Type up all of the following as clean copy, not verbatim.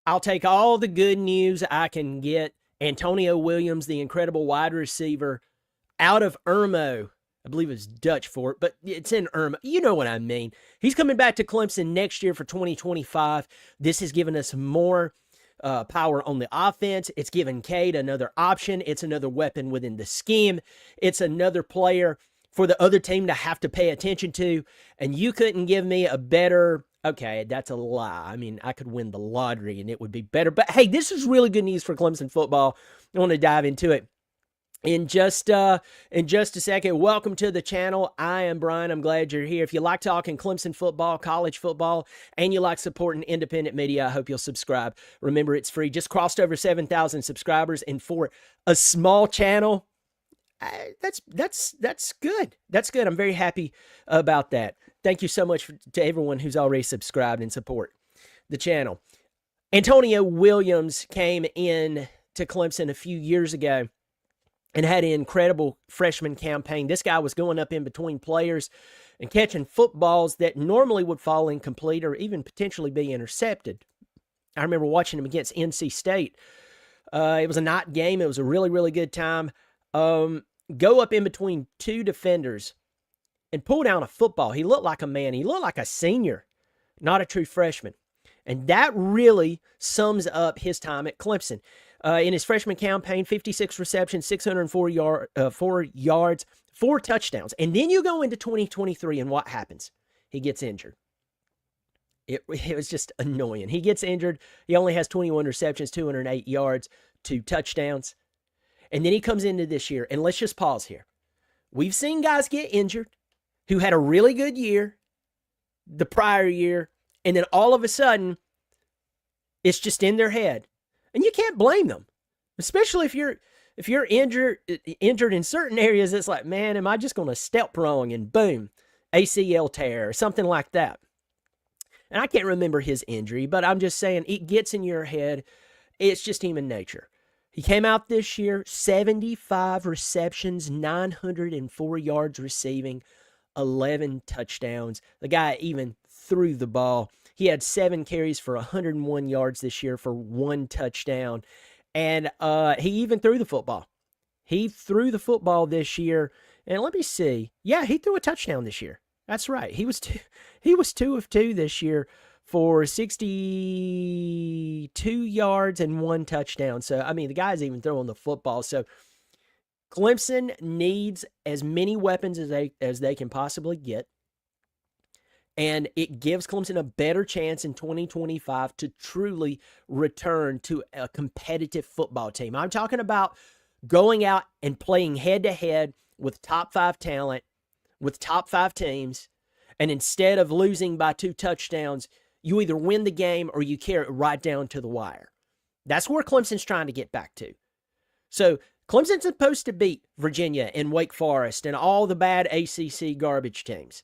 I'll take all the good news I can get. Antonio Williams, the incredible wide receiver out of Irmo. I believe it's Dutch for it, but it's in Irmo. You know what I mean. He's coming back to Clemson next year for 2025. This has given us more power on the offense. It's given Cade another option. It's another weapon within the scheme. It's another player for the other team to have to pay attention to. And you couldn't give me a better... Okay, that's a lie. I mean, I could win the lottery and it would be better. But hey, this is really good news for Clemson football. I want to dive into it in just a second. Welcome to the channel. I am Brian. I'm glad you're here. If you like talking Clemson football, college football, and you like supporting independent media, I hope you'll subscribe. Remember, it's free. Just crossed over 7,000 subscribers, and for a small channel, that's good. That's good. I'm very happy about that. Thank you so much to everyone who's already subscribed and support the channel. Antonio Williams came in to Clemson a few years ago and had an incredible freshman campaign. This guy was going up in between players and catching footballs that normally would fall incomplete or even potentially be intercepted. I remember watching him against NC State. It was a night game. It was a really, really good time. Go up in between two defenders and pull down a football. He looked like a man. He looked like a senior, not a true freshman. And that really sums up his time at Clemson. In his freshman campaign, 56 receptions, 604 yards, 4 touchdowns. And then you go into 2023, and what happens? He gets injured. It was just annoying. He gets injured. He only has 21 receptions, 208 yards, 2 touchdowns. And then he comes into this year, and let's just pause here. We've seen guys get injured who had a really good year the prior year, and then all of a sudden, it's just in their head. And you can't blame them, especially if you're injured in certain areas. It's like, man, am I just going to step wrong and boom, ACL tear or something like that? And I can't remember his injury, but I'm just saying it gets in your head. It's just human nature. He came out this year, 75 receptions, 904 yards receiving, 11 touchdowns. The guy even threw the ball. He had 7 carries for 101 yards this year for 1 touchdown. And he even threw the football. He threw the football this year. And let me see. Yeah, he threw a touchdown this year. That's right. He was 2 of 2 this year for 62 yards and 1 touchdown. So, I mean, the guy's even throwing the football. So, Clemson needs as many weapons as they can possibly get. And it gives Clemson a better chance in 2025 to truly return to a competitive football team. I'm talking about going out and playing head-to-head with top 5 talent, with top 5 teams, and instead of losing by 2 touchdowns, you either win the game or you carry it right down to the wire. That's where Clemson's trying to get back to. So, Clemson's supposed to beat Virginia and Wake Forest and all the bad ACC garbage teams.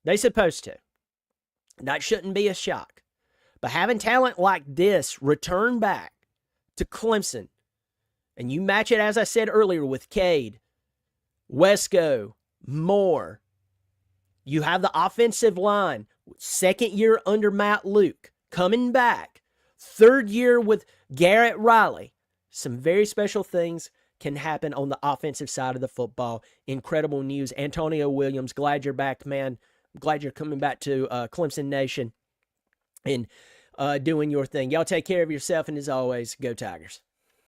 They're supposed to. That shouldn't be a shock. But having talent like this return back to Clemson, and you match it, as I said earlier, with Cade, Wesco, Moore, you have the offensive line, second year under Matt Luke, coming back, third year with Garrett Riley. Some very special things can happen on the offensive side of the football. Incredible news. Antonio Williams, glad you're back, man. I'm glad you're coming back to Clemson Nation and doing your thing. Y'all take care of yourself, and as always, go Tigers.